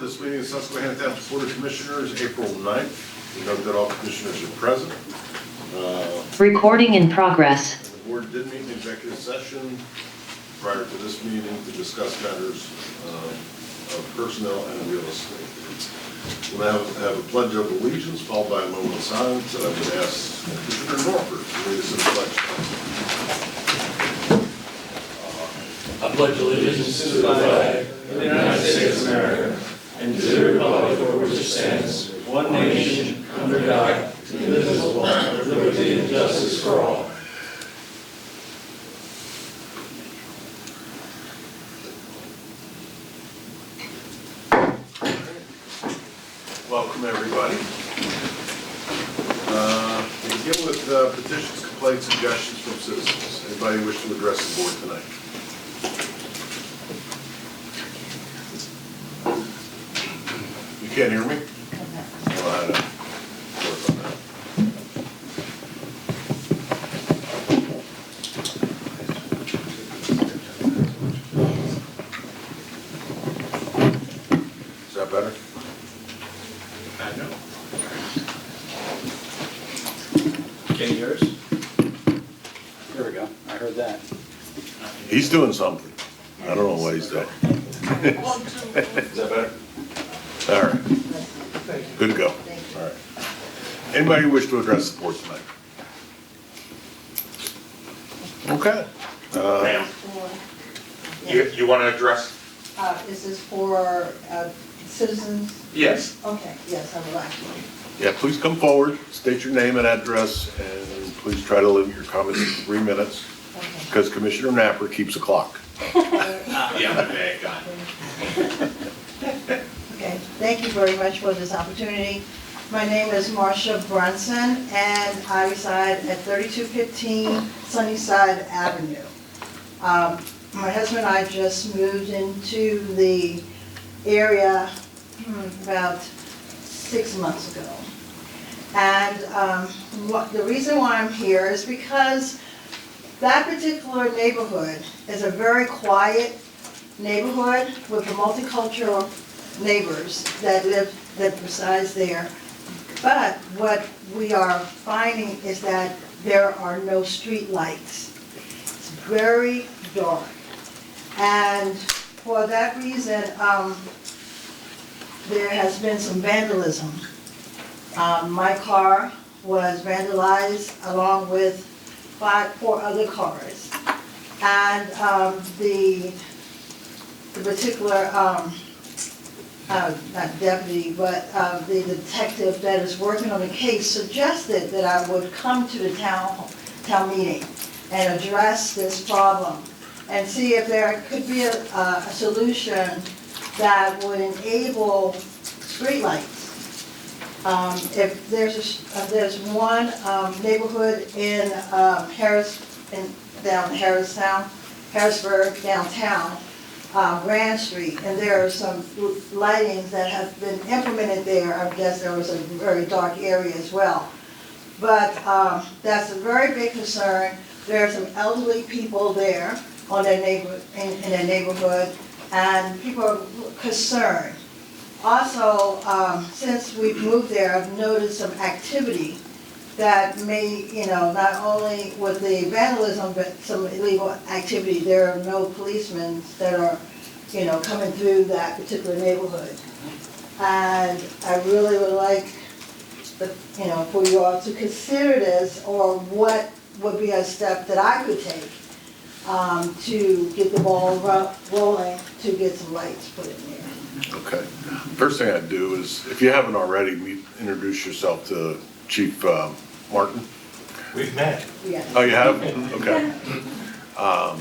this meeting of Susquehanna Township Board of Commissioners, April 9th. We note that all commissioners are present. Recording in progress. And the board did meet in executive session prior to this meeting to discuss matters of personnel and real estate. We'll now have a pledge of allegiance followed by a moment of silence, and I would ask Commissioner Norford to lead us in the pledge. I pledge allegiance to the flag of the United States of America and to the republic for which it stands, one nation, under God, indivisible, with liberty and justice for all. Welcome, everybody. We begin with petitions, complaints, suggestions from citizens. Anybody wish to address the board tonight? You can't hear me? Well, I know. Work on that. Is that better? I know. Can you hear us? There we go. I heard that. He's doing something. I don't know what he's doing. Is that better? All right. Good to go. All right. Anybody wish to address the board tonight? Okay. Ma'am, Yes. you want to address? Is this for citizens? Yes. Okay, yes, I will actually. Yeah, please come forward, state your name and address, and please try to limit your comments to 3 minutes, Okay. because Commissioner Napper keeps a clock. Yeah, okay, got it. Okay, thank you very much for this opportunity. My name is Marcia Brunson, and I reside at 3215 Sunnyside Avenue. My husband and I just moved into the area about 6 months ago. And the reason why I'm here is because that particular neighborhood is a very quiet neighborhood with multicultural neighbors that resides there. But what we are finding is that there are no street lights. It's very dark. And for that reason, there has been some vandalism. My car was vandalized along with 4 other cars. And the particular, not deputy, but the detective that is working on the case suggested that I would come to the town meeting and address this problem and see if there could be a solution that would enable streetlights. If there's one neighborhood in Harrisburg downtown, Grand Street, and there are some lightings that have been implemented there. I guess there was a very dark area as well. But that's a very big concern. There are some elderly people there on their in their neighborhood, and people are concerned. Also, since we've moved there, I've noticed some activity that may, not only with the vandalism, but some illegal activity. There are no policemen that are, coming through that particular neighborhood. And I really would like, for you all to consider this, or what would be a step that I could take to get the ball rolling to get some lights put in there. Okay. First thing I'd do is, if you haven't already, introduce yourself to Chief Martin. We've met. Yes. Oh, you have? Okay. Are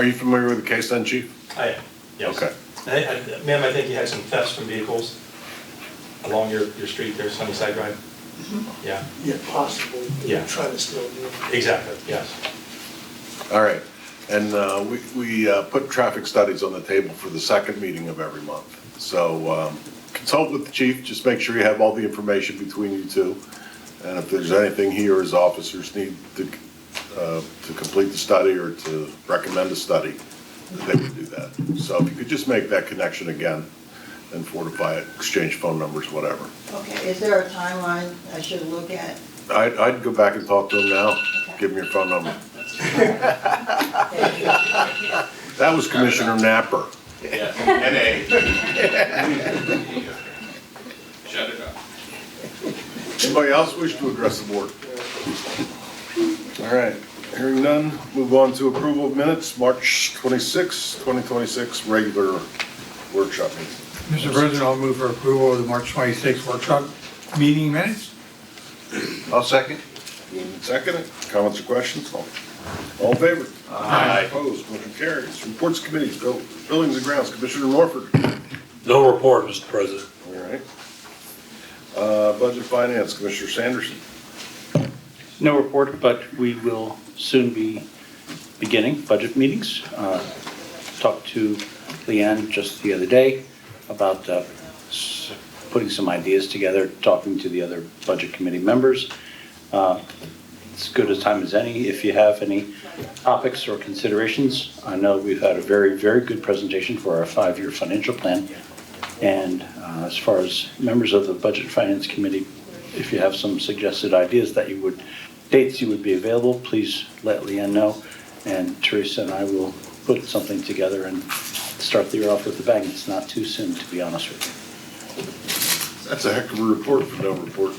you familiar with the case then, Chief? I am, yes. Okay. Ma'am, I think you had some thefts from vehicles along your street there, Sunnyside Drive? Mm-hmm. Yeah, Yeah, possibly. Yeah. Try to steal a vehicle. exactly, yes. All right. And we put traffic studies on the table for the second meeting of every month. So consult with the chief, just make sure you have all the information between you two. And if there's anything he or his officers need to complete the study or to recommend a study, they would do that. So if you could just make that connection again. and fortify it, exchange phone numbers, whatever. Okay, is there a timeline I should look at? I'd go back and talk to him now, give him your phone number. That was Commissioner Napper. Yeah, NA. Shut it up. Anybody else wish to address the board? All right, hearing none, move on to approval of minutes, March 26, 2026, regular workshop meeting. Mr. President, I'll move for approval of the March 26th workshop meeting minutes. I'll second. Moving and seconded. Comments or questions? All in favor? Aye. Opposed? Motion carries. Reports committees, buildings and grounds, Commissioner Norford. No report, Mr. President. All right. Budget finance, Commissioner Sanderson. No report, but we will soon be beginning budget meetings. Talked to Leanne just the other day about putting some ideas together, talking to the other budget committee members. It's good a time as any. If you have any topics or considerations, I know we've had a very, very good presentation for our 5-year financial plan. And as far as members of the Budget and Finance Committee, if you have some suggested ideas that you would, dates you would be available, please let Leanne know. And Teresa and I will put something together and start the year off with a bang. It's not too soon, to be honest with you. That's a heck of a report for no report.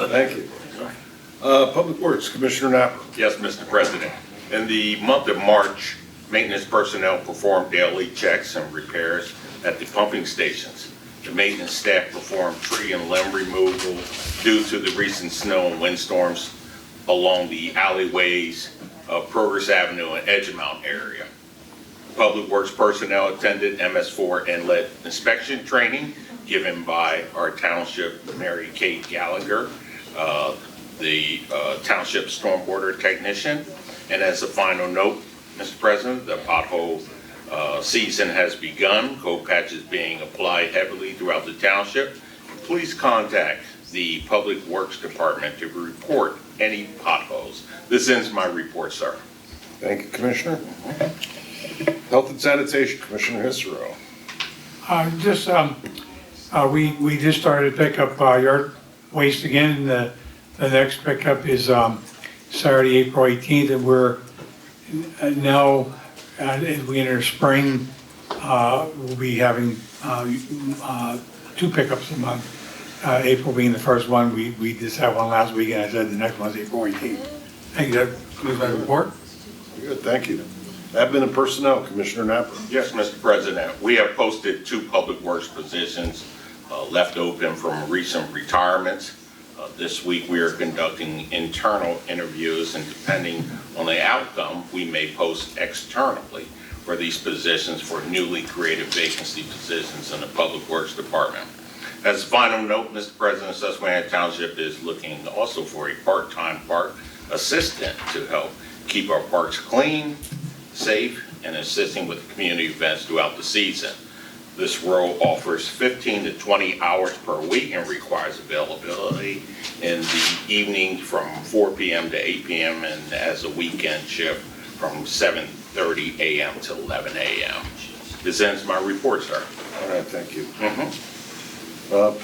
Thank you. Public Works, Commissioner Napper. Yes, Mr. President. In the month of March, maintenance personnel performed daily checks and repairs at the pumping stations. The maintenance staff performed tree and limb removal due to the recent snow and windstorms along the alleyways of Progress Avenue and Edgemount area. Public Works personnel attended MS4 inlet inspection training given by our township Mary Kate Gallagher, the township stormwater technician. And as a final note, Mr. President, the pothole season has begun. Coal patch is being applied heavily throughout the township. Please contact the Public Works Department to report any potholes. This ends my report, sir. Thank you, Commissioner. Health and Sanitation, Commissioner Hisro. We just started to pick up yard waste again. The next pickup is Saturday, April 18th, and we're now, as we enter spring, we'll be having 2 pickups a month. April being the first one. We just had one last week, and I said the next one's April 18th. Thank you. That concludes my report. Good, thank you. Admin and Personnel, Commissioner Napper. Yes, Mr. President. We have posted 2 public works positions left open from recent retirements. This week, we are conducting internal interviews, and depending on the outcome, we may post externally for these positions for newly created vacancy positions in the Public Works Department. As a final note, Mr. President, Susquehanna Township is looking also for a part-time park assistant to help keep our parks clean, safe, and assisting with community events throughout the season. This role offers 15 to 20 hours per week and requires availability in the evening from 4 p.m. to 8 p.m. and as a weekend shift from 7:30 a.m. to 11 a.m. This ends my report, sir. All right, thank you.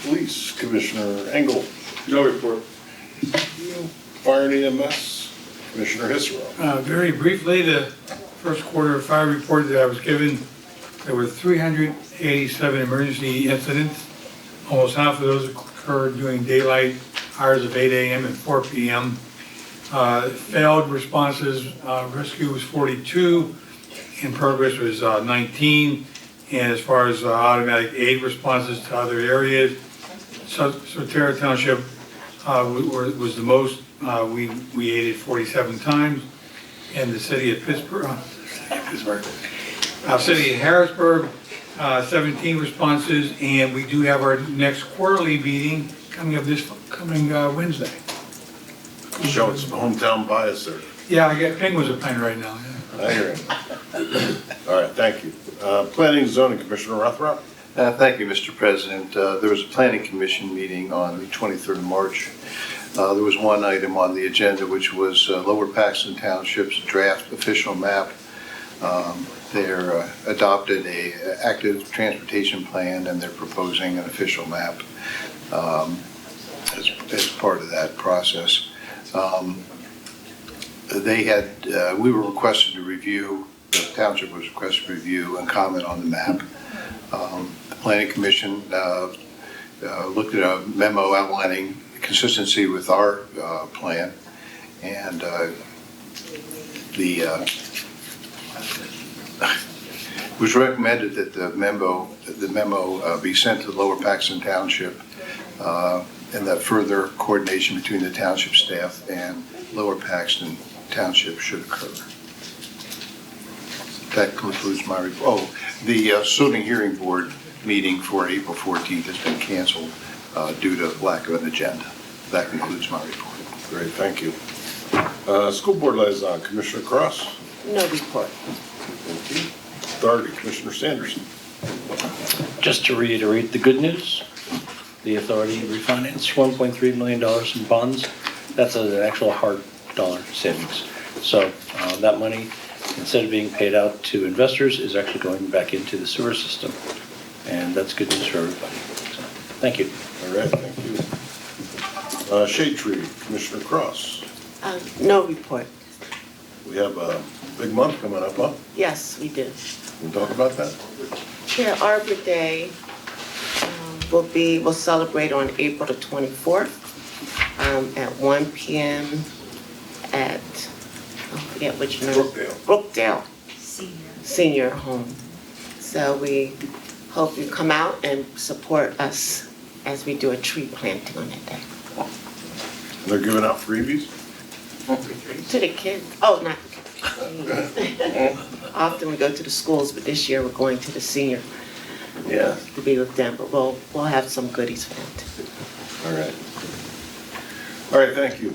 Police, Commissioner Engel. No report. Fire and EMS, Commissioner Hisro. Very briefly, the first quarter fire report that I was given, there were 387 emergency incidents. Almost half of those occurred during daylight hours of 8 a.m. and 4 p.m. Failed responses, rescue was 42, in progress was 19. And as far as automatic aid responses to other areas, Susquehanna Township was the most. We aided 47 times. And the city of city of Harrisburg, 17 responses. And we do have our next quarterly meeting coming up this coming Wednesday. Showing some hometown bias there. Yeah, I got penguins are playing right now. Yeah. I hear you. All right, thank you. Planning and Zoning, Commissioner Rothrock. Thank you, Mr. President. There was a Planning Commission meeting on the 23rd of March. There was one item on the agenda, which was Lower Paxton Township's draft official map They're adopted a active transportation plan, and they're proposing an official map as part of that process. We were requested to review, the township was requested to review and comment on the map. The Planning Commission looked at a memo outlining consistency with our plan, and it was recommended that the memo be sent to Lower Paxton Township, and that further coordination between the township staff and Lower Paxton Township should occur. That concludes my report. Oh, the zoning hearing board meeting for April 14th has been canceled due to lack of an agenda. That concludes my report. Great, thank you. School Board Liaison, Commissioner Cross. No report. Thank you. Authority, Commissioner Sanderson. Just to reiterate the good news, the authority refinanced $1.3 million in bonds. That's an actual hard dollar savings. So that money, instead of being paid out to investors, is actually going back into the sewer system. And that's good news for everybody. So, thank you. All right, thank you. Shade Tree, Commissioner Cross. No report. We have a big month coming up, huh? Yes, we do. Can we talk about that? Here, Arbor Day we'll celebrate on April the 24th at 1 p.m. at, I forget which nurse. Brookdale Senior Home. So we hope you come out and support us as we do a tree planting on that day. They're giving out freebies? To the kids. Oh, not the kids. Often we go to the schools, but this year we're going to the senior. Yeah. To be with them, but we'll have some goodies for them too. All right. All right, thank you.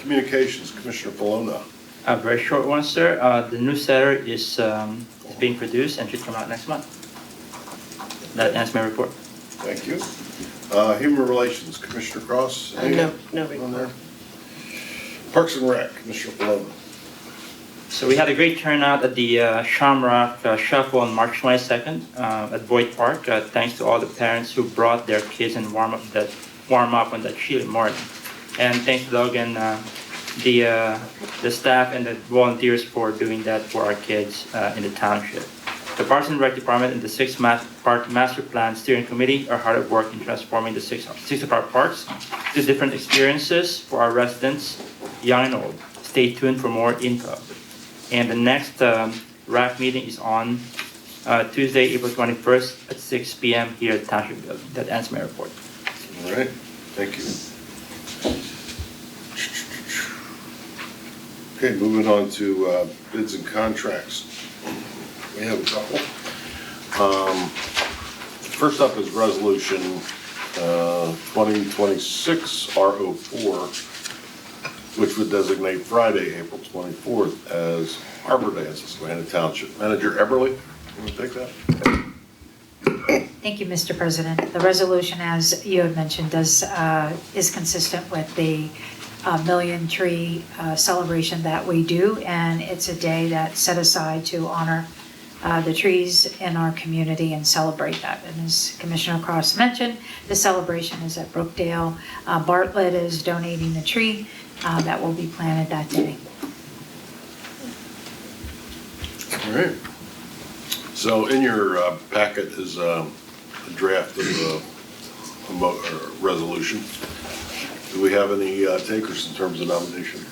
Communications, Commissioner Polona. A very short one, sir. The newsletter is being produced and should come out next month. That ends my report. Thank you. Human Relations, Commissioner Cross. No on report. there? Parks and Rec, Commissioner Polona. So we had a great turnout at the Shamrock Shuffle on March 22nd at Boyd Park. Thanks to all the parents who brought their kids and warm up on that chilly morning. And thanks to Doug and the staff and the volunteers for doing that for our kids in the township. The Parks and Rec Department and the 6th Park Master Plan Steering Committee are hard at work in transforming the six of our parks to different experiences for our residents, young and old. Stay tuned for more info. And the next RAC meeting is on Tuesday, April 21st at 6 p.m. here at the Township Building. That ends my report. All right, thank you. Okay, moving on to bids and contracts. We have a couple. First up is Resolution 2026 R04, which would designate Friday, April 24th as Arbor Day in Susquehanna Township. Manager Eberly, you want to take that? Thank you, Mr. President. The resolution, as you had mentioned, is consistent with the Million Tree celebration that we do, and it's a day that's set aside to honor the trees in our community and celebrate that. And as Commissioner Cross mentioned, the celebration is at Brookdale. Bartlett is donating the tree that will be planted that day. All right. So in your packet is a draft of a resolution. Do we have any takers in terms of nomination?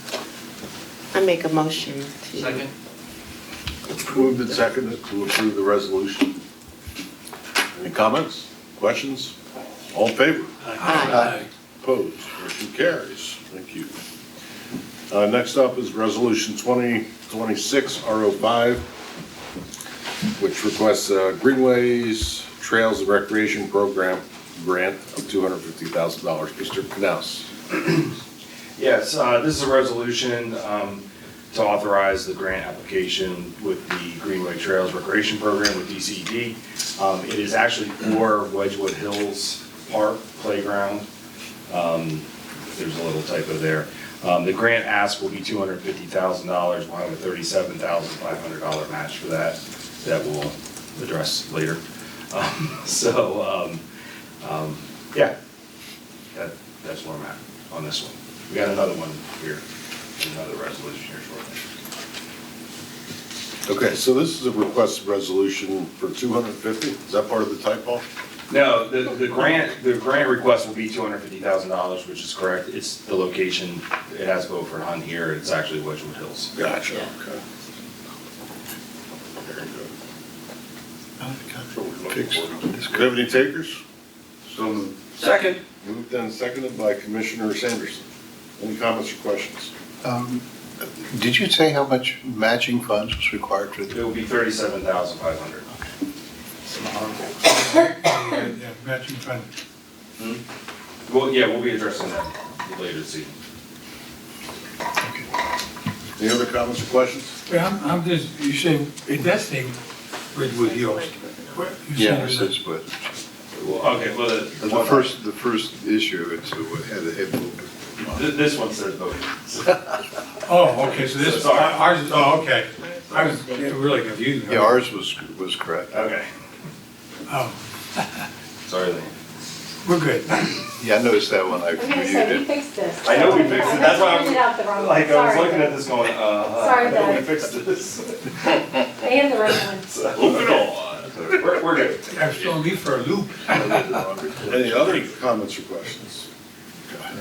I make a motion to. Second. Moved and seconded to approve the resolution. Any comments, questions? All in favor? Aye. Opposed? Motion carries. Thank you. Next up is Resolution 2026 R05, which requests Greenways Trails and Recreation Program grant of $250,000. Mr. Knaus. Yes, this is a resolution to authorize the grant application with the Greenway Trails Recreation Program with DCED. It is actually for Wedgewood Hills Park Playground. there's a little typo there. The grant ask will be $250,000. We'll have a $37,500 match for that we'll address later. Yeah, that's where I'm at on this one. We got another one here, another resolution here shortly. Okay, so this is a requested resolution for 250, is that part of the typo? No, the grant request will be $250,000, which is correct. It's the location, it has Beaufort Hunt here, it's actually Wedgewood Hills. Gotcha, Yeah. okay. Very good. Fixed. Do we have any takers? So moved. Second. Moved and seconded by Commissioner Sanderson. Any comments or questions? Did you say how much matching funds was required for It the? will be $37,500. Yeah, matching fund. Well, yeah, we'll be addressing that later this evening. Any other comments or questions? Well, I'm just, you say, it does say Redwood Hills. What, you Yeah, said it says what? Well, okay, well, The first issue, it's had a head movement. this one says both. Oh, okay, so this, Sorry. ours is, oh, okay. I was getting really confused. Yeah, ours was correct. Okay, Oh, sorry, Lee. we're good. Yeah, I noticed that when I I'm gonna reviewed say, we it. fixed this. I know we fixed it, that's why I Printed out the wrong was, one. like, I was Sorry. looking at this going, Sorry, I know we Doug. fixed this. I am the right one. Moving on. We're good. I'm throwing me for a loop. Any other comments or questions?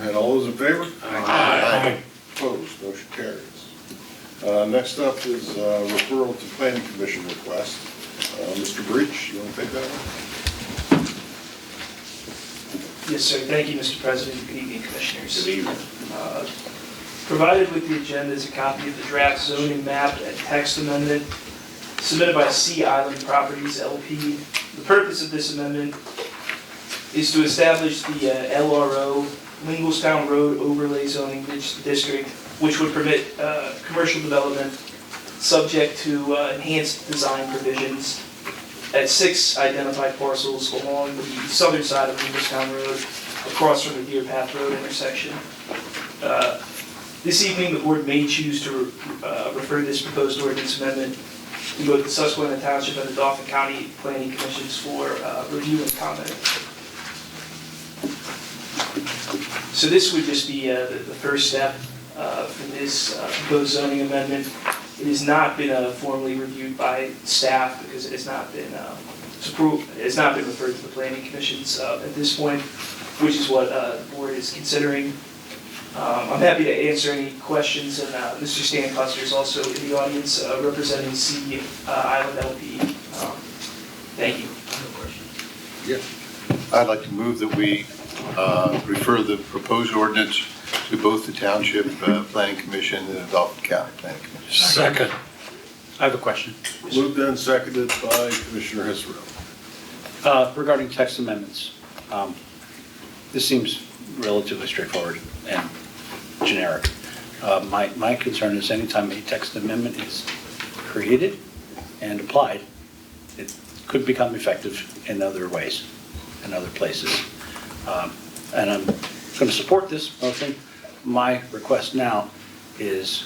And all those in favor? Aye. Opposed, motion carries. Next up is referral to planning commission request. Mr. Breach, you want to take that one? Yes, sir. Thank you, Mr. President. Good evening, Commissioners. Provided with the agenda is a copy of the draft zoning map and text amendment submitted by Sea Island Properties LP. The purpose of this amendment is to establish the LRO, Lingelstown Road Overlay Zoning District, which would permit commercial development subject to enhanced design provisions at 6 identified parcels along the southern side of Lingelstown Road, across from the Deer Path Road intersection. This evening, the board may choose to refer this proposed ordinance amendment to both the Susquehanna Township and the Dauphin County Planning Commissions for review and comment. So this would just be the first step for this proposed zoning amendment. It has not been formally reviewed by staff because it has not been referred to the planning commissions at this point, which is what the board is considering. I'm happy to answer any questions, and Mr. Stan Custer is also in the audience representing Sea Island LP. Thank you. I'd like to move that we refer the proposed ordinance to both the Township Planning Commission and the Dauphin County Planning Commission. Second. I have a question. Moved and seconded by Commissioner Israel. Regarding text amendments, this seems relatively straightforward and generic. My concern is anytime a text amendment is created and applied, it could become effective in other ways, in other places. And I'm going to support this motion. My request now is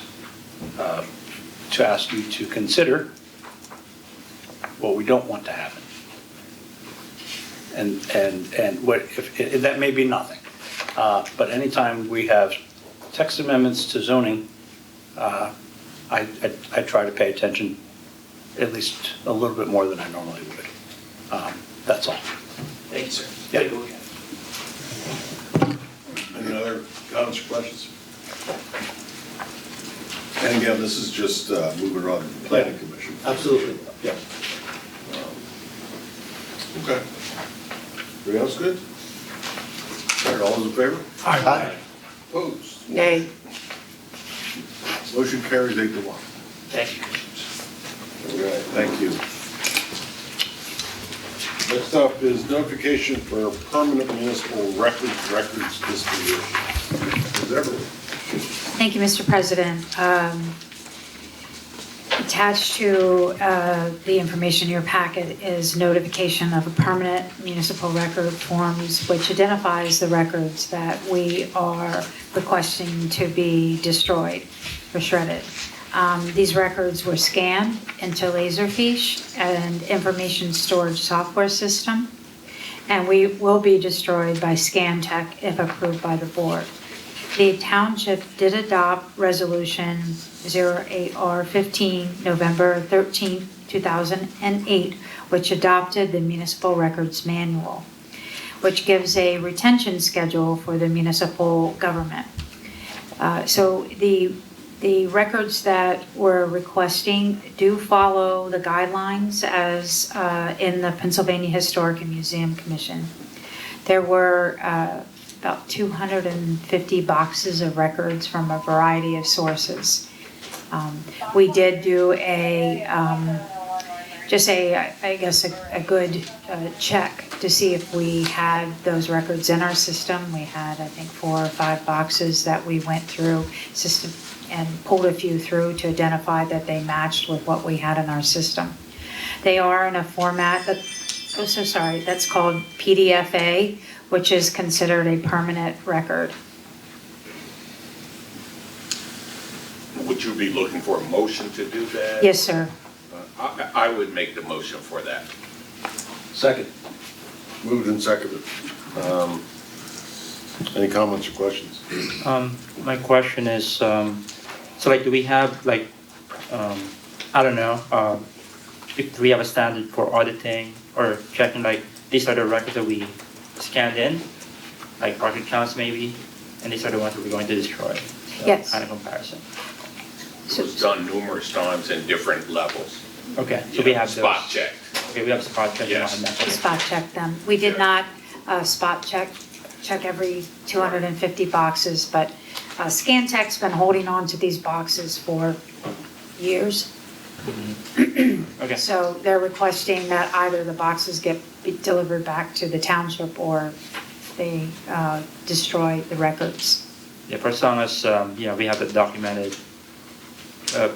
to ask you to consider what we don't want to happen. And what if that may be nothing, but anytime we have text amendments to zoning, I try to pay attention at least a little bit more than I normally would. That's all. Thank you, sir. Yeah. Take a look at it. Any other comments or questions? And again, this is just moving on to the planning commission. Absolutely. Yeah. Okay. Everybody else good? All right, all those in favor? Aye. Opposed? Nay. Motion carries 8-1. Thank you, Commissioners. All right, thank you. Next up is notification for permanent municipal records disposition. Ms. Everett. Thank you, Mr. President. Attached to the information in your packet is notification of a permanent municipal record forms, which identifies the records that we are requesting to be destroyed or shredded. These records were scanned into Laserfiche, an information storage software system, and we will be destroyed by ScanTech if approved by the board. The township did adopt Resolution 08R15, November 13, 2008, which adopted the Municipal Records Manual, which gives a retention schedule for the municipal government. So the records that we're requesting do follow the guidelines as in the Pennsylvania Historic and Museum Commission. There were about 250 boxes of records from a variety of sources. We did do a good check to see if we had those records in our system. We had, I think, 4 or 5 boxes that we went through system and pulled a few through to identify that they matched with what we had in our system. They are in a format that's called PDFA, which is considered a permanent record. Would you be looking for a motion to do that? Yes, sir. I would make the motion for that. Second. Moved and seconded. Any comments or questions? My question is, so like, do we have like, I don't know, do we have a standard for auditing or checking like these are the records that we scanned in, like record counts maybe, and these are the ones that we're going to destroy? Yes. Kind of comparison. It was done numerous times in different levels. Okay, so we have those. Spot checked. Okay, we have spot check. Yes. We spot check them. We did not spot check every 250 boxes, but ScanTech's been holding on to these boxes for years. Okay. So they're requesting that either the boxes get delivered back to the township or they destroy the records. Yeah, for as long as, we have the documented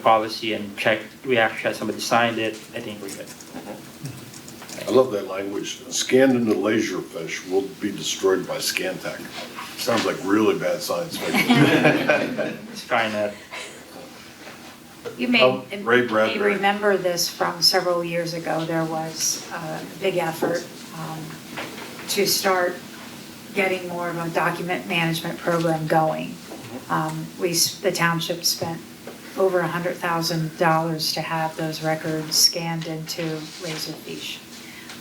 policy and checked, we actually had somebody signed it, I think we're good. I love that language. Scanned into Laserfiche will be destroyed by ScanTech. Sounds like really bad science fiction. It's trying to. You may Ray Bradbury. remember this from several years ago. There was a big effort to start getting more of a document management program going. The township spent over $100,000 to have those records scanned into Laserfiche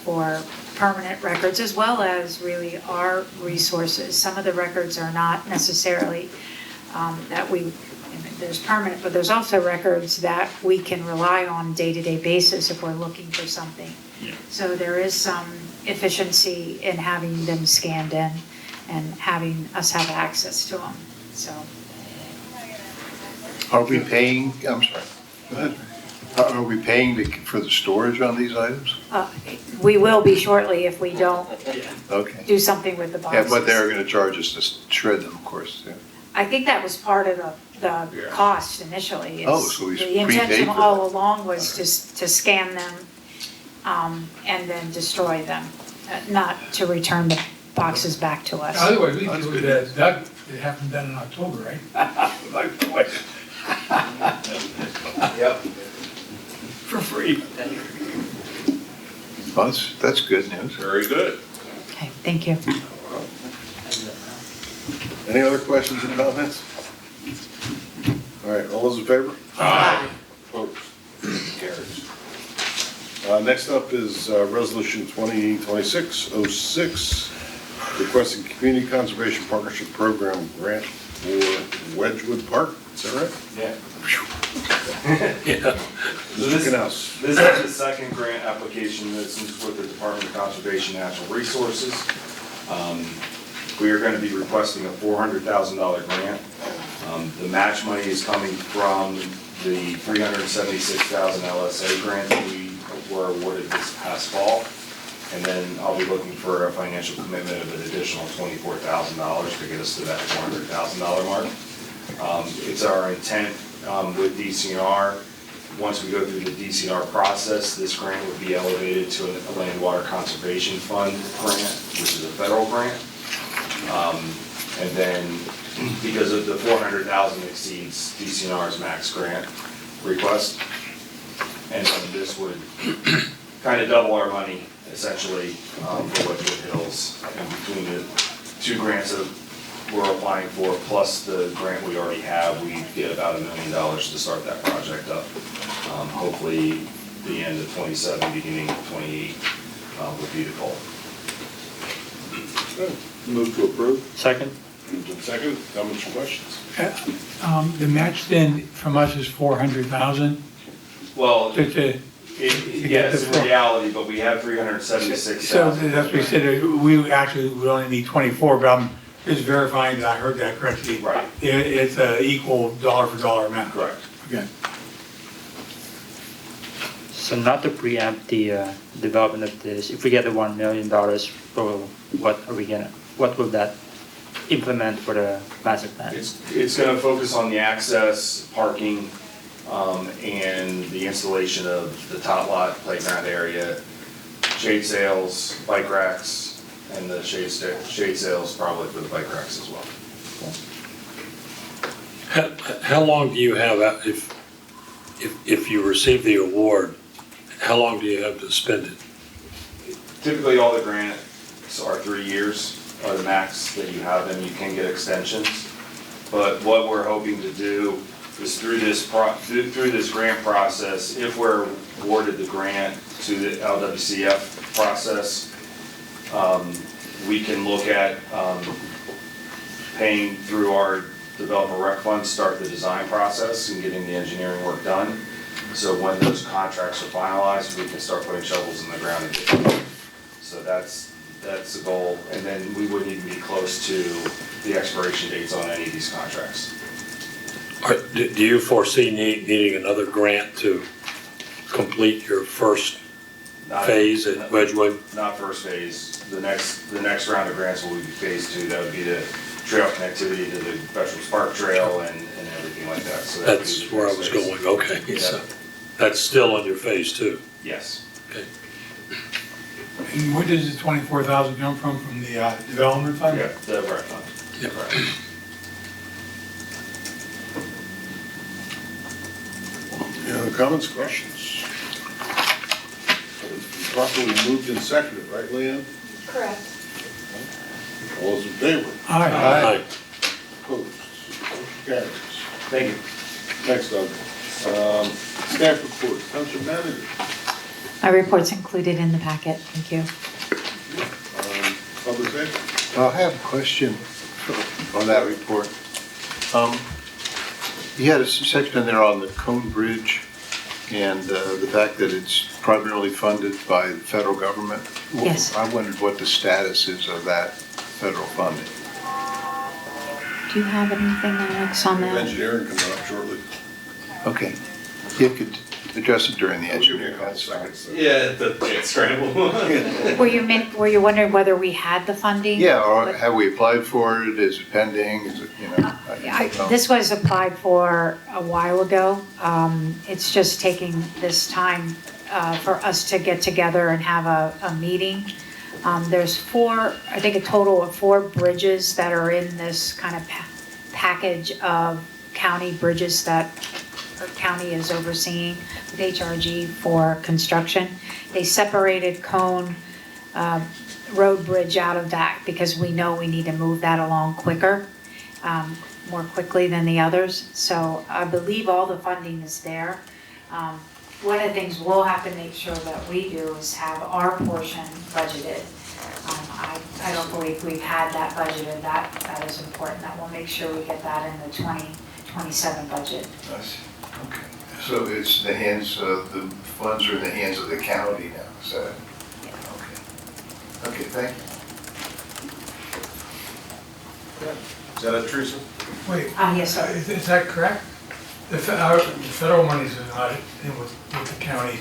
for permanent records, as well as really our resources. Some of the records are not necessarily there's permanent, but there's also records that we can rely on day-to-day basis if we're looking for something. Yeah. So there is some efficiency in having them scanned in and having us have access to them, so. Are we paying, I'm sorry, go ahead. Are we paying for the storage on these items? We will be shortly if we don't Okay. do something with the Yeah, boxes. but they're going to charge us to shred them, of course. Yeah. I think that was part of the cost initially. Oh, so we The prepaid intention for all that. along was to scan them and then destroy them, not to return the boxes back to us. Otherwise, we could do that, it happened done in October, right? Yep. For free. Well, that's good news. Very good. Okay, thank you. Any other questions or comments? All right, all those in favor? Aye. Opposed? Carries. Next up is Resolution 2026-06, requesting Community Conservation Partnership Program grant for Wedgewood Park. Is that right? Yeah. Yeah. Susquehanna. This is the second grant application that's with the Department of Conservation Natural Resources. We are going to be requesting a $400,000 grant. The match money is coming from the $376,000 LSA grant that we were awarded this past fall. And then I'll be looking for a financial commitment of an additional $24,000 to get us to that $400,000 mark. It's our intent with DCR once we go through the DCNR process, this grant would be elevated to a Land Water Conservation Fund grant, which is a federal grant. And then, because of the 400,000 exceeds DCNR's max grant request, and then this would kind of double our money, essentially, for Woodwood Hills. And between the two grants that we're applying for, plus the grant we already have, we get about $1 million to start that project up. Hopefully, the end of '27, beginning of '28 would be the goal. Move to approve. Second? Moved and seconded. Comments or questions? The match then from us is 400,000? Well, To- yes, in reality, but we have 376,000. So that's what we said, we actually would only need 24, but I'm just verifying that I heard that correctly. Right. It's an equal dollar for dollar amount. Correct. Okay. So not to preempt the development of this, if we get the $1 million, what will that implement for the master plan? It's going to focus on the access, parking, and the installation of the top lot playground area, shade sails, bike racks, and the shade sails probably for the bike racks as well. How long do you have, if you receive the award, how long do you have to spend it? Typically, all the grants are 3 years, are the max that you have, and you can get extensions. But what we're hoping to do is through this grant process, if we're awarded the grant to the LWCF process, we can look at paying through our developer rec fund, start the design process and getting the engineering work done. So when those contracts are finalized, we can start putting shovels in the ground and get going. So that's the goal, and then we wouldn't even be close to the expiration dates on any of these contracts. Do you foresee needing another grant to complete your first phase at Wedgewood? Not first phase. The next round of grants will be phase 2. That would be the trail connectivity to the Veterans Park Trail and everything like that. So that would be That's the where I next was phase. going, okay. Yeah. So that's still under phase 2? Yes. Okay. And where does the 24,000 come from the development fund? Yeah, the rec fund. Yep. Correct. Any other comments, questions? Properly moved and seconded, right, Leanne? Correct. All those in favor? Aye. Opposed? Motion carries. Thank you. Thanks, Doug. Staff report, Township Manager. My report's included in the packet, thank you. Public safety. I have a question on that report. You had a section in there on the Cone Bridge and the fact that it's primarily funded by the federal government. Yes. I wondered what the status is of that federal funding. Do you have anything, Alex, on that? Engineering coming up shortly. Okay. You could address it during the I'll give you a engineering. couple seconds. Yeah, it's scramble. Were you wondering whether we had the funding? Yeah, or have we applied for it? Is it pending? Is it, you know? I don't know. This was applied for a while ago. It's just taking this time for us to get together and have a meeting. There's I think a total of 4 bridges that are in this kind of package of county bridges that our county is overseeing with HRG for construction. They separated Cone Road Bridge out of that because we know we need to move that along quicker, more quickly than the others. So I believe all the funding is there. One of the things we'll have to make sure that we do is have our portion budgeted. I don't believe we've had that budgeted. That is important. That we'll make sure we get that in the 2027 budget. Okay. So it's the funds are in the hands of the county now, is that? Okay. Okay, thank you. Is that it, Teresa? Wait. Yes, sir. Is that correct? The federal monies are not in with the county.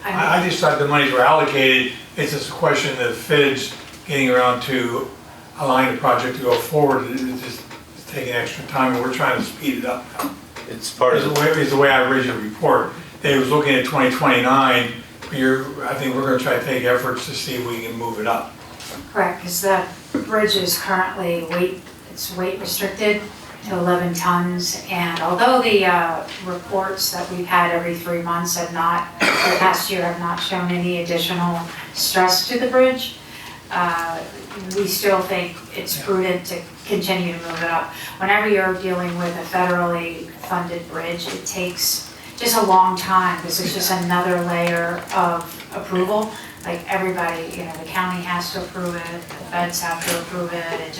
I just thought the monies were allocated. It's just a question of the feds getting around to allowing the project to go forward. It's taking extra time, and we're trying to speed it up now. It's part of Is the way I read your report. They was looking at 2029, but I think we're gonna try to take efforts to see if we can move it up. Correct, because that bridge is currently weight restricted to 11 tons. And although the reports that we've had every 3 months the past year have not shown any additional stress to the bridge, we still think it's prudent to continue to move it up. Whenever you're dealing with a federally funded bridge, it takes just a long time because it's just another layer of approval. Like everybody, the county has to approve it, the feds have to approve it,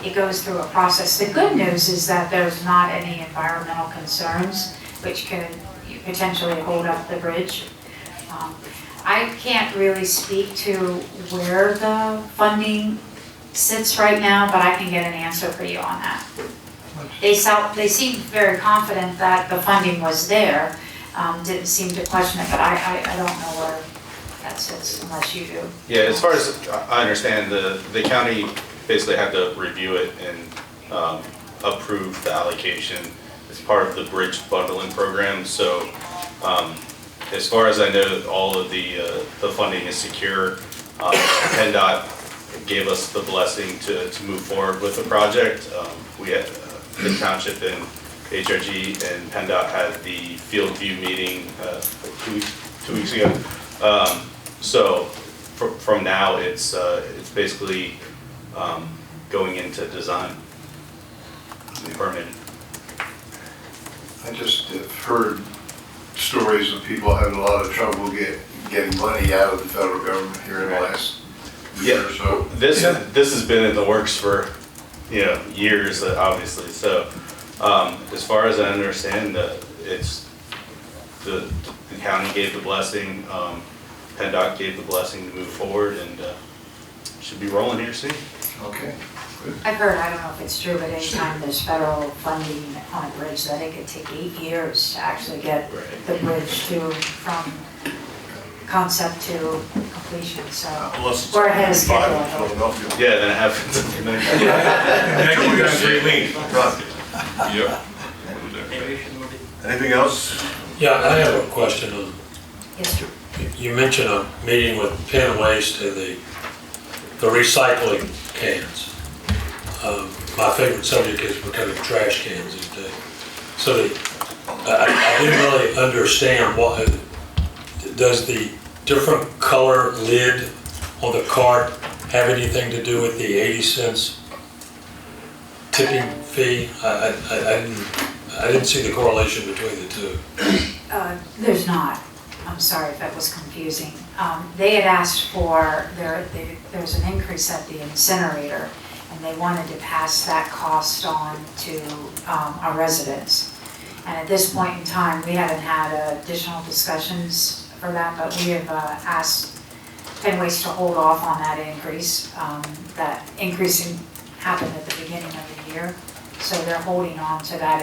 it goes through a process. The good news is that there's not any environmental concerns which could potentially hold up the bridge. I can't really speak to where the funding sits right now, but I can get an answer for you on that. They seemed very confident that the funding was there, didn't seem to question it, but I don't know where that sits unless you do. Yeah, as far as I understand, the county basically had to review it and approve the allocation as part of the bridge bundling program. So as far as I know, all of the funding is secure. PennDOT gave us the blessing to move forward with the project. We had the township and HRG and PennDOT had the field view meeting 2 weeks ago. So from now, it's basically going into design, permitting. I just have heard stories of people having a lot of trouble getting money out of the federal government here in the last year or so. This has been in the works for years, obviously. So as far as I understand, it's the county gave the blessing, PennDOT gave the blessing to move forward, and should be rolling here soon. Okay. I've heard, I don't know if it's true, but anytime there's federal funding on a bridge, that it could take 8 years to actually get the bridge from concept to completion, so we're ahead of schedule. Yeah, then it happens. Anything else? Yeah, I have a question on, Yes, sir. you mentioned a meeting with Penn Waste and the recycling cans. My favorite subject is becoming trash cans these days. So I didn't really understand does the different color lid on the cart have anything to do with the 80 cents tipping fee? I didn't see the correlation between the two. There's not. I'm sorry if that was confusing. They had asked for, there's an increase at the incinerator, and they wanted to pass that cost on to our residents. And at this point in time, we haven't had additional discussions for that, but we have asked Penn Waste to hold off on that increase. That increasing happened at the beginning of the year, so they're holding on to that,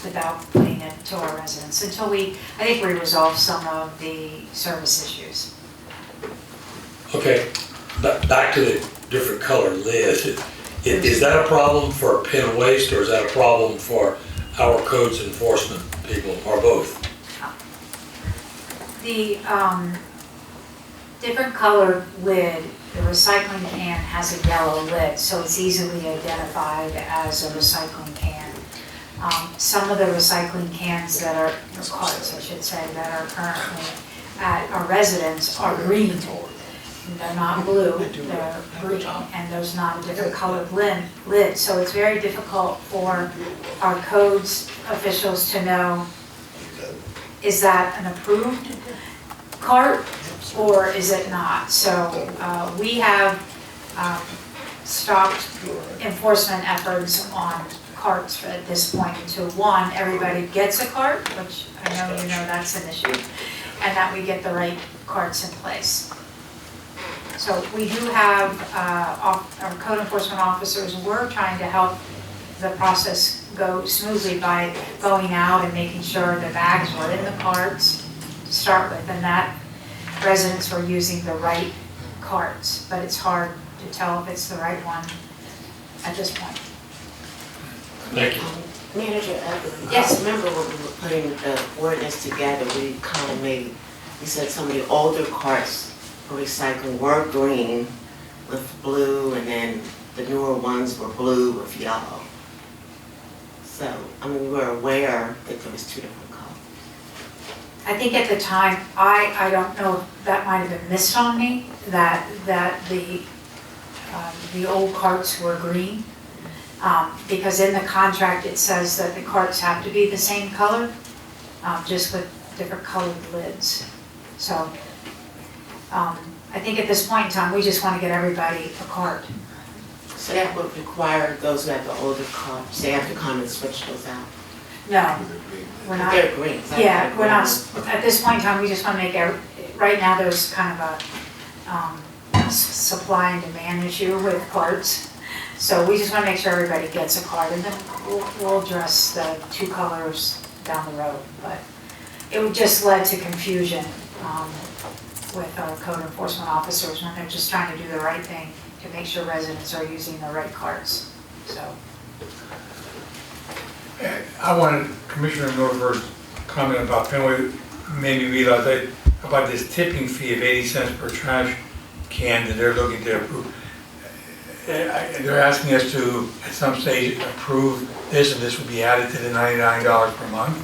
without putting it to our residents until I think we resolve some of the service issues. Okay, back to the different color lid. Is that a problem for Penn Waste, or is that a problem for our codes enforcement people, or both? The different colored lid, the recycling can has a yellow lid, so it's easily identified as a recycling can. Some of the recycling cans that are, carts I should say, that are currently at our residents are green. They're not blue, they're green, and there's not a different colored lid. So it's very difficult for our codes officials to know, is that an approved cart or is it not? So we have stopped enforcement efforts on carts at this point until one, everybody gets a cart, which I know that's an issue, and that we get the right carts in place. So we do have our code enforcement officers, we're trying to help the process go smoothly by going out and making sure the bags were in the carts to start with, and that residents were using the right carts, but it's hard to tell if it's the right one at this point. Thank you. Manager Evelyn. Yes. I remember when we were putting the ordinance together, we kind of made, we said some of the older carts for recycling were green with blue, and then the newer ones were blue with yellow. So, I mean, we were aware that there was two different colors. I think at the time, I don't know, if that might have been missed on me, that the old carts were green. Because in the contract, it says that the carts have to be the same color, just with different colored lids. So, I think at this point in time, we just want to get everybody a cart. So that would require those who have the older carts, they have to come and switch those out. No, we're not. They're green. Yeah, we're not, at this point in time, we just want to make, right now, there's kind of a supply and demand issue with carts. So we just want to make sure everybody gets a cart, and then we'll address the two colors down the road. But it would just led to confusion with our code enforcement officers when they're just trying to do the right thing to make sure residents are using the right carts, so. I wanted Commissioner Norberg's comment about Fenway made me realize that about this tipping fee of 80 cents per trash can that they're looking to approve. They're asking us to, at some stage, approve this, and this would be added to the $99 per month.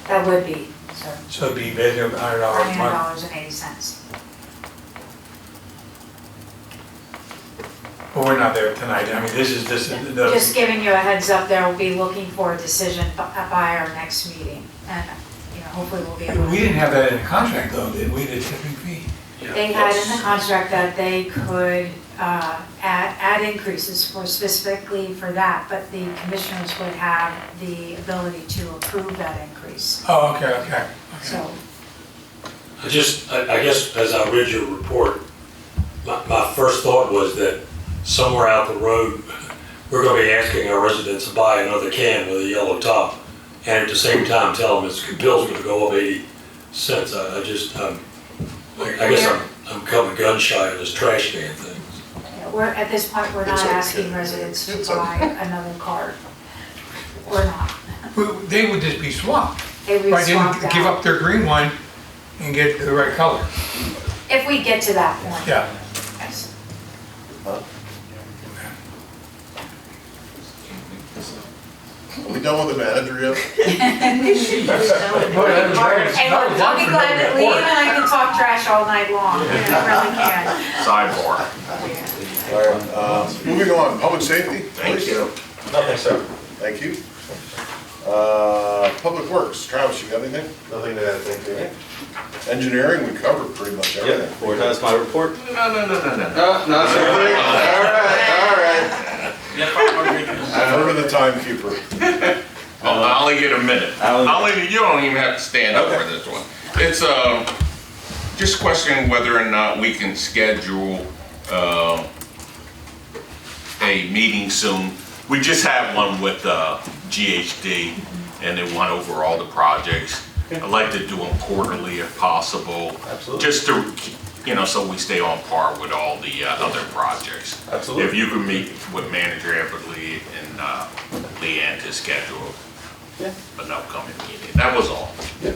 That would be, sir. So it'd be basically $100 a month. $99.80. But we're not there tonight. I mean, this is Just giving you a heads up, they'll be looking for a decision by our next meeting, and, hopefully we'll be able to. We didn't have that in the contract though, did we, the tipping fee? They had in the contract that they could add increases specifically for that, but the commissioners would have the ability to approve that increase. Oh, okay. So, I guess as I read your report, my first thought was that somewhere out the road, we're going to be asking our residents to buy another can with a yellow top, and at the same time tell them its bill's going to go up 80 cents. I guess I'm coming gun shy of this trash can thing. at this point, we're not asking residents to buy another cart. We're not. They would just be swapped. They would be Right, they swapped would give out. up their green one and get the right color. If we get to that point. Yeah. Yes. Are we done with the manager yet? Hey, look, I'll be glad that Liam and I can talk trash all night long. I really can. Sidebar. All right, moving on, public safety? Thank please. you. Nothing, sir. Thank you. Public Works, Travis, you got anything? Nothing to add, thank you. Engineering, we covered pretty much everything. Yeah, board has my report. No. Not so quick. All right. I've heard of the timekeeper. I'll only get a minute. You don't even have to stand up for this one. It's just questioning whether or not we can schedule a meeting soon. We just had one with GHD, and they went over all the projects. I'd like to do them quarterly if possible. Absolutely. Just to, so we stay on par with all the other projects. Absolutely. If you could meet with Manager Everly and Leanne to schedule an upcoming meeting. That was all. Yeah.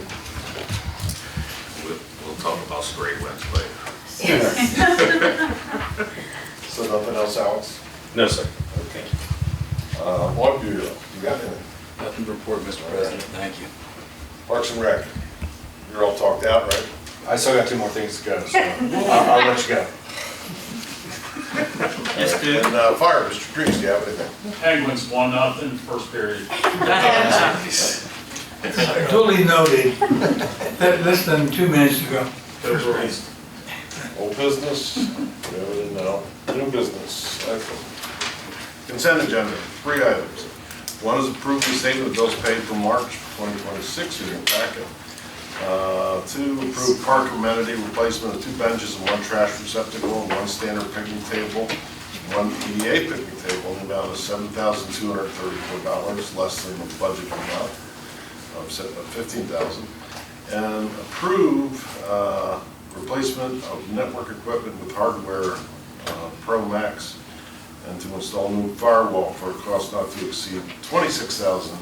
We'll talk about straight winds later. So nothing else, Alex? No, sir. Okay. What you got anything? Nothing to report, Mr. President. Thank you. Parks and Rec, you're all talked out, right? I still got 2 more things to go, so I'll let you go. Yes, dude. And Fire, Mr. Drees, do you have anything? Penguins 1-0, first period. Duly noted. Less than 2 minutes to go. Old business? No. New business? Excellent. Consent agenda, 3 items. One is approve the statement of bills paid for March 2026 in your packet. 2, approve park amenity replacement of 2 benches and 1 trash receptacle, and 1 standard picnic table, 1 EDA picnic table, in the amount of $7,234, less than the budget amount of $15,000. And approve replacement of network equipment with hardware Pro Max, and to install new firewall for a cost not to exceed $26,000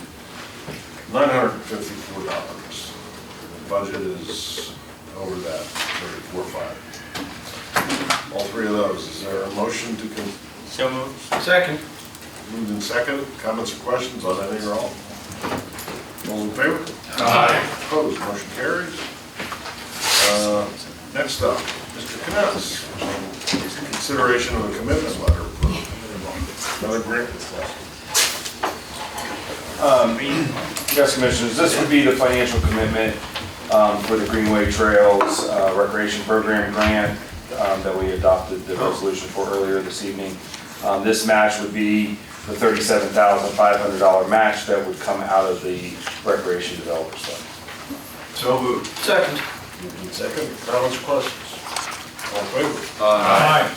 $954. Budget is over that, 34.5. All three of those, is there a motion to So moved. Second. move in second? Comments or questions on any or all? All in favor? Aye. Opposed, motion carries. Next up, Mr. Kness, consideration of a commitment letter for another grant request. Yes, Commissioners, this would be the financial commitment for the Greenway Trails Recreation Program grant that we adopted the resolution for earlier this evening. This match would be the $37,500 match that would come out of the Recreation Developers Fund. So moved. Second. Moved in second, comments or questions? All in favor? Aye.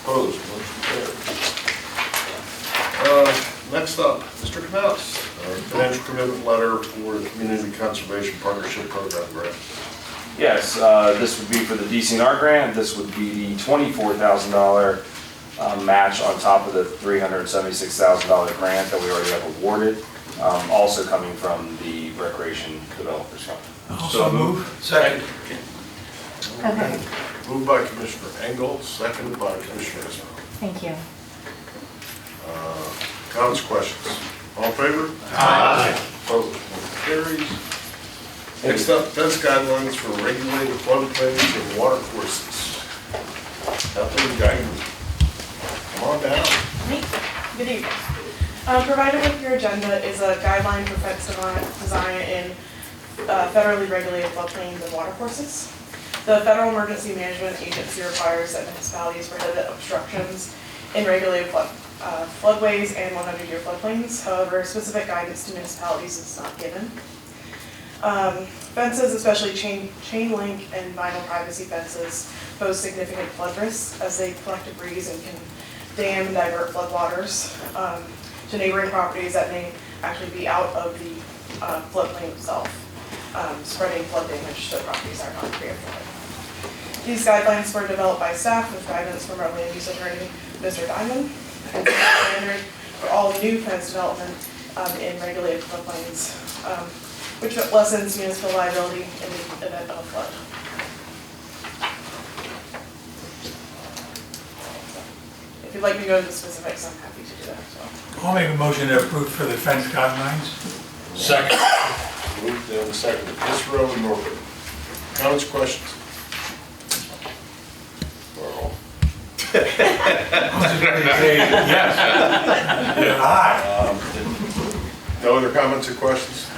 Opposed, motion carries. Next up, Mr. Kness, financial commitment letter for the Community Conservation Partnership Program grant. Yes, this would be for the DCNR grant. This would be the $24,000 match on top of the $376,000 grant that we already have awarded, also coming from the Recreation Developers Fund. Also move. Second. Okay, Moved by Commissioner Engel, seconded by Commissioner Ismail. thank you. Comments, questions? All in favor? Aye. Opposed, motion carries. Next up, fence guidelines for regulated floodplains and water courses. Kathleen Guyton, come on down. Good evening. Provided with your agenda is a guideline for fence design in federally regulated floodplains and water courses. The Federal Emergency Management Agency requires that municipalities prohibit obstructions in regulated floodways and 100-year floodplains. However, specific guidance to municipalities is not given. Fences, especially chain link and vinyl privacy fences, pose significant flood risks as they collect debris and can dam and divert floodwaters to neighboring properties that may actually be out of the floodplain itself, spreading flood damage to properties that are not pre-flooded. These guidelines were developed by staff with guidance from our land use attorney, Mr. Diamond, and standard for all new fence development in regulated floodplains, which lessens municipal liability in the event of a flood. If you'd like me to go into the specifics, I'm happy to do that as well. I'll make a motion to approve for the fence guidelines. Second. Moved and seconded. Ms. Rowe and Norwood. Comments, questions? Well, I was just going to say yes. Aye. no other comments or questions?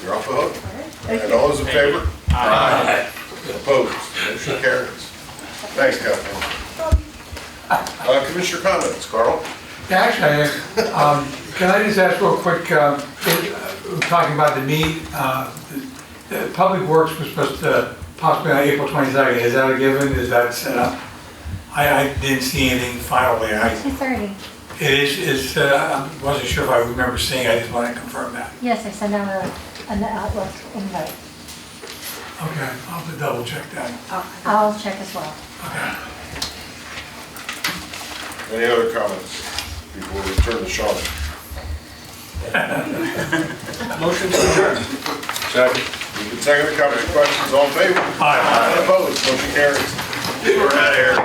You're off the hook. Thank And you. all those in favor? Aye. Opposed? Motion carries. Thanks, Kathleen. Commissioner comments, Carl? Actually, can I just ask real quick, we're talking about the need, the Public Works was supposed to possibly on April 22nd. Is that a given? Is that set up? I didn't see anything final there. 2:30. It is, I wasn't sure if I remember seeing, I just want to confirm that. Yes, I sent out an Outlook invite. Okay, I'll have to double check that. I'll check as well. Okay. Any other comments before we turn to Sean? Motion to adjourn. Second. Moved and seconded. Comments, questions, all in favor? Aye. Opposed? Motion carries. We're out of here.